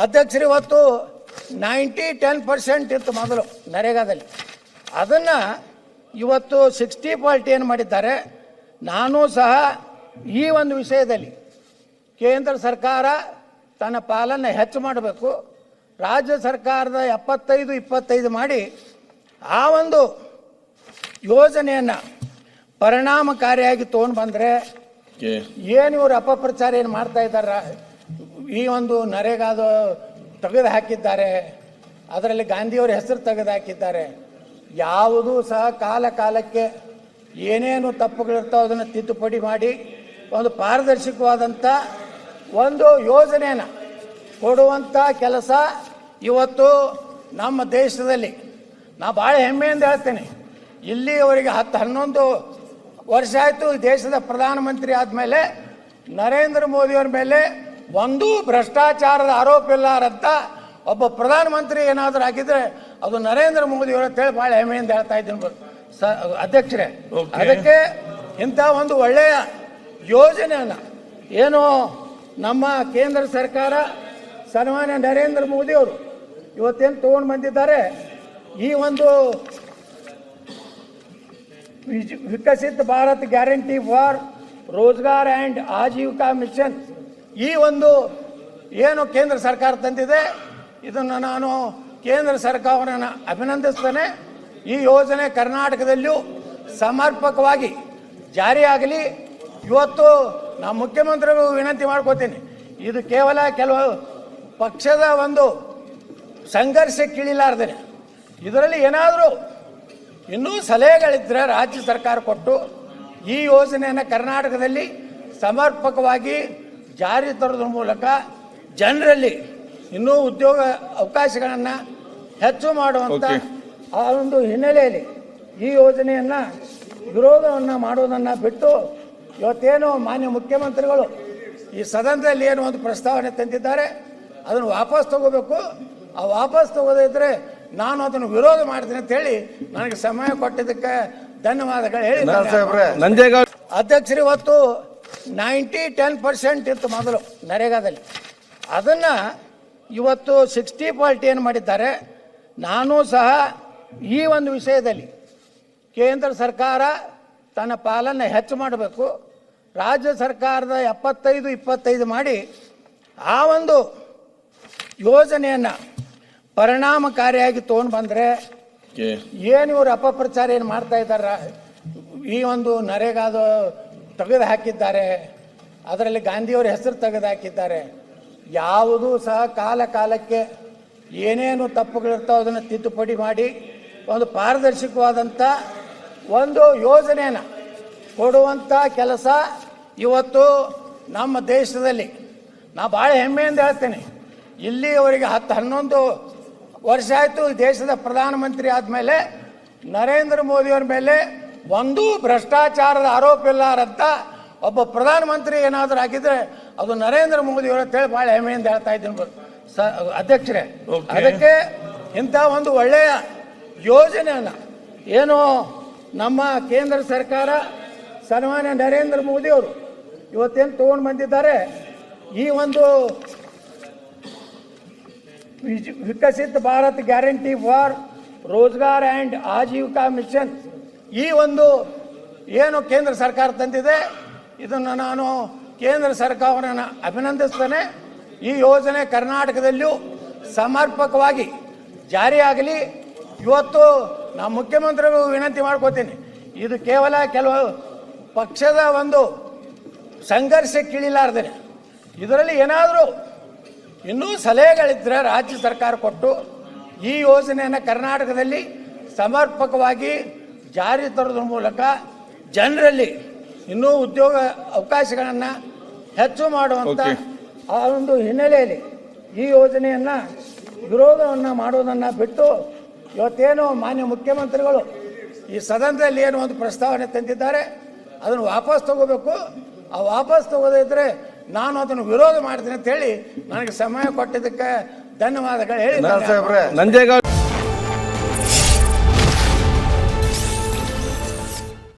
ಅಧ್ಯಕ್ಷರು ಇವತ್ತು 10% ಇತ್ತು ಮೊದಲು ನರೇಗಾದಲ್ಲಿ. ಅದನ್ನು ಇವತ್ತು 60% ಏನು ಮಾಡಿದ್ದಾರೆ. ನಾನು ಸಹ ಈ ಒಂದು ವಿಷಯದಲ್ಲಿ ಕೇಂದ್ರ ಸರ್ಕಾರ ತನ್ನ ಪಾಲನ್ನು ಹೆಚ್ಚು ಮಾಡಬೇಕು, ರಾಜ್ಯ ಸರ್ಕಾರದ 75-25 ಮಾಡಿ ಆ ಒಂದು ಯೋಜನೆಯನ್ನು ಪರಿಣಾಮಕಾರಿಯಾಗಿ ತೊಗೊಂಡು ಬಂದರೆ ಏನು ಇವರು ಅಪಪ್ರಚಾರ ಏನು ಮಾಡ್ತಾ ಇದ್ದಾರೆ. ಈ ಒಂದು ನರೇಗಾದ ತೆಗೆದು ಹಾಕಿದ್ದಾರೆ, ಅದರಲ್ಲಿ ಗಾಂಧಿಯವರ ಹೆಸರು ತೆಗೆದು ಹಾಕಿದ್ದಾರೆ. ಯಾವುದೂ ಸಹ ಕಾಲಕ್ಕೆ ಏನೇನು ತಪ್ಪುಗಳಿರ್ತಾವೆ ಅದನ್ನು ತಿದ್ದುಪಡಿ ಮಾಡಿ ಒಂದು ಪಾರದರ್ಶಕವಾದಂಥ ಒಂದು ಯೋಜನೆಯನ್ನು ಕೊಡುವಂಥ ಕೆಲಸ ಇವತ್ತು ನಮ್ಮ ದೇಶದಲ್ಲಿ ನಾ ಭಾಳ ಹೆಮ್ಮೆಯಿಂದ ಹೇಳ್ತೇನೆ. ಇಲ್ಲಿಯವರೆಗೆ 10-11 ವರ್ಷ ಆಯಿತು ಈ ದೇಶದ ಪ್ರಧಾನಮಂತ್ರಿ ಆದಮೇಲೆ ನರೇಂದ್ರ ಮೋದಿಯವರ ಮೇಲೆ ಒಂದೂ ಭ್ರಷ್ಟಾಚಾರದ ಆರೋಪ ಇಲ್ಲಾರಂತ ಒಬ್ಬ ಪ್ರಧಾನಮಂತ್ರಿ ಏನಾದರೂ ಆಗಿದ್ರೆ ಅದು ನರೇಂದ್ರ ಮೋದಿಯವರ ಅಂತೇಳಿ ಭಾಳ ಹೆಮ್ಮೆಯಿಂದ ಹೇಳ್ತಾ ಇದ್ದೀನಿ ಅಧ್ಯಕ್ಷರೇ. ಅದಕ್ಕೆ ಇಂಥ ಒಂದು ಒಳ್ಳೆಯ ಯೋಜನೆಯನ್ನು ಏನು ನಮ್ಮ ಕೇಂದ್ರ ಸರ್ಕಾರ ಸನ್ಮಾನ್ಯ ನರೇಂದ್ರ ಮೋದಿಯವರು ಇವತ್ತೇನು ತೊಗೊಂಡು ಬಂದಿದ್ದಾರೆ, ಈ ಒಂದು Viksit Bharat guarantee for Rozgar and Ajeevika mission, ಈ ಒಂದು ಏನು ಕೇಂದ್ರ ಸರ್ಕಾರ ತಂದಿದೆ ಇದನ್ನು ನಾನು ಕೇಂದ್ರ ಸರ್ಕಾರವನ್ನು ಅಭಿನಂದಿಸ್ತೇನೆ. ಈ ಯೋಜನೆ ಕರ್ನಾಟಕದಲ್ಲಿಯೂ ಸಮರ್ಪಕವಾಗಿ ಜಾರಿಯಾಗಲಿ. ಇವತ್ತು ನಾವು ಮುಖ್ಯಮಂತ್ರಿಗಳು ವಿನಂತಿ ಮಾಡ್ಕೋತೀನಿ, ಇದು ಕೇವಲ ಕೆಲವು ಪಕ್ಷದ ಒಂದು ಸಂಘರ್ಷಕ್ಕಿಳಿಲಾರ್ದೇನೆ ಇದರಲ್ಲಿ ಏನಾದರೂ ಇನ್ನೂ ಸಲಹೆಗಳಿದ್ದರೆ ರಾಜ್ಯ ಸರ್ಕಾರ ಕೊಟ್ಟು ಈ ಯೋಜನೆಯನ್ನು ಕರ್ನಾಟಕದಲ್ಲಿ ಸಮರ್ಪಕವಾಗಿ ಜಾರಿ ತರೋದ್ರ ಮೂಲಕ ಜನರಲ್ಲಿ ಇನ್ನೂ ಉದ್ಯೋಗ ಅವಕಾಶಗಳನ್ನು ಹೆಚ್ಚು ಮಾಡುವಂಥ ಆ ಒಂದು ಹಿನ್ನೆಲೆಯಲ್ಲಿ ಈ ಯೋಜನೆಯನ್ನು ವಿರೋಧವನ್ನು ಮಾಡೋದನ್ನು ಬಿಟ್ಟು ಇವತ್ತೇನು ಮಾನ್ಯ ಮುಖ್ಯಮಂತ್ರಿಗಳು ಈ ಸದನದಲ್ಲಿ ಏನು ಒಂದು ಪ್ರಸ್ತಾವನೆ ತಂದಿದ್ದಾರೆ ಅದನ್ನು ವಾಪಸ್ ತಗೋಬೇಕು. ಆ ವಾಪಸ್ ತಗೋದಿದ್ರೆ ನಾನು ಅದನ್ನು ವಿರೋಧ ಮಾಡ್ತೀನಿ ಅಂತ ಹೇಳಿ ನನಗೆ ಸಮಯ ಕೊಟ್ಟಿದ್ದಕ್ಕೆ ಧನ್ಯವಾದಗಳು ಹೇಳಿ. ಅಧ್ಯಕ್ಷರು ಇವತ್ತು 10% ಇತ್ತು ಮೊದಲು ನರೇಗಾದಲ್ಲಿ. ಅದನ್ನು ಇವತ್ತು 60% ಏನು ಮಾಡಿದ್ದಾರೆ. ನಾನು ಸಹ ಈ ಒಂದು ವಿಷಯದಲ್ಲಿ ಕೇಂದ್ರ ಸರ್ಕಾರ ತನ್ನ ಪಾಲನ್ನು ಹೆಚ್ಚು ಮಾಡಬೇಕು, ರಾಜ್ಯ ಸರ್ಕಾರದ 75-25 ಮಾಡಿ ಆ ಒಂದು ಯೋಜನೆಯನ್ನು ಪರಿಣಾಮಕಾರಿಯಾಗಿ ತೊಗೊಂಡು ಬಂದರೆ ಏನು ಇವರು ಅಪಪ್ರಚಾರ ಏನು ಮಾಡ್ತಾ ಇದ್ದಾರೆ. ಈ ಒಂದು ನರೇಗಾದ ತೆಗೆದು ಹಾಕಿದ್ದಾರೆ, ಅದರಲ್ಲಿ ಗಾಂಧಿಯವರ ಹೆಸರು ತೆಗೆದು ಹಾಕಿದ್ದಾರೆ. ಯಾವುದೂ ಸಹ ಕಾಲಕ್ಕೆ ಏನೇನು ತಪ್ಪುಗಳಿರ್ತಾವೆ ಅದನ್ನು ತಿದ್ದುಪಡಿ ಮಾಡಿ ಒಂದು ಪಾರದರ್ಶಕವಾದಂಥ ಒಂದು ಯೋಜನೆಯನ್ನು ಕೊಡುವಂಥ ಕೆಲಸ ಇವತ್ತು ನಮ್ಮ ದೇಶದಲ್ಲಿ ನಾ ಭಾಳ ಹೆಮ್ಮೆಯಿಂದ ಹೇಳ್ತೇನೆ. ಇಲ್ಲಿಯವರೆಗೆ 10-11 ವರ್ಷ ಆಯಿತು ಈ ದೇಶದ ಪ್ರಧಾನಮಂತ್ರಿ ಆದಮೇಲೆ ನರೇಂದ್ರ ಮೋದಿಯವರ ಮೇಲೆ ಒಂದೂ ಭ್ರಷ್ಟಾಚಾರದ ಆರೋಪ ಇಲ್ಲಾರಂತ ಒಬ್ಬ ಪ್ರಧಾನಮಂತ್ರಿ ಏನಾದರೂ ಆಗಿದ್ರೆ ಅದು ನರೇಂದ್ರ ಮೋದಿಯವರ ಅಂತೇಳಿ ಭಾಳ ಹೆಮ್ಮೆಯಿಂದ ಹೇಳ್ತಾ ಇದ್ದೀನಿ ಅಧ್ಯಕ್ಷರೇ. ಅದಕ್ಕೆ ಇಂಥ ಒಂದು ಒಳ್ಳೆಯ ಯೋಜನೆಯನ್ನು ಏನು ನಮ್ಮ ಕೇಂದ್ರ ಸರ್ಕಾರ ಸನ್ಮಾನ್ಯ ನರೇಂದ್ರ ಮೋದಿಯವರು ಇವತ್ತೇನು ತೊಗೊಂಡು ಬಂದಿದ್ದಾರೆ, ಈ ಒಂದು Viksit Bharat guarantee for Rozgar and Ajeevika mission, ಈ ಒಂದು ಏನು ಕೇಂದ್ರ ಸರ್ಕಾರ ತಂದಿದೆ ಇದನ್ನು ನಾನು ಕೇಂದ್ರ ಸರ್ಕಾರವನ್ನು ಅಭಿನಂದಿಸ್ತೇನೆ. ಈ ಯೋಜನೆ ಕರ್ನಾಟಕದಲ್ಲಿಯೂ ಸಮರ್ಪಕವಾಗಿ ಜಾರಿಯಾಗಲಿ. ಇವತ್ತು ನಾವು ಮುಖ್ಯಮಂತ್ರಿಗಳು ವಿನಂತಿ ಮಾಡ್ಕೋತೀನಿ, ಇದು ಕೇವಲ ಕೆಲವು ಪಕ್ಷದ ಒಂದು ಸಂಘರ್ಷಕ್ಕಿಳಿಲಾರ್ದೇನೆ ಇದರಲ್ಲಿ ಏನಾದರೂ ಇನ್ನೂ ಸಲಹೆಗಳಿದ್ದರೆ ರಾಜ್ಯ ಸರ್ಕಾರ ಕೊಟ್ಟು ಈ ಯೋಜನೆಯನ್ನು ಕರ್ನಾಟಕದಲ್ಲಿ ಸಮರ್ಪಕವಾಗಿ ಜಾರಿ ತರೋದ್ರ ಮೂಲಕ ಜನರಲ್ಲಿ ಇನ್ನೂ ಉದ್ಯೋಗ ಅವಕಾಶಗಳನ್ನು ಹೆಚ್ಚು ಮಾಡುವಂಥ ಆ ಒಂದು ಹಿನ್ನೆಲೆಯಲ್ಲಿ ಈ ಯೋಜನೆಯನ್ನು ವಿರೋಧವನ್ನು ಮಾಡೋದನ್ನು ಬಿಟ್ಟು ಇವತ್ತೇನು ಮಾನ್ಯ ಮುಖ್ಯಮಂತ್ರಿಗಳು ಈ ಸದನದಲ್ಲಿ ಏನು ಒಂದು ಪ್ರಸ್ತಾವನೆ ತಂದಿದ್ದಾರೆ ಅದನ್ನು ವಾಪಸ್ ತಗೋಬೇಕು. ಆ ವಾಪಸ್ ತಗೋದಿದ್ರೆ ನಾನು ಅದನ್ನು ವಿರೋಧ ಮಾಡ್ತೀನಿ ಅಂತ ಹೇಳಿ ನನಗೆ ಸಮಯ ಕೊಟ್ಟಿದ್ದಕ್ಕೆ ಧನ್ಯವಾದಗಳು ಹೇಳಿ.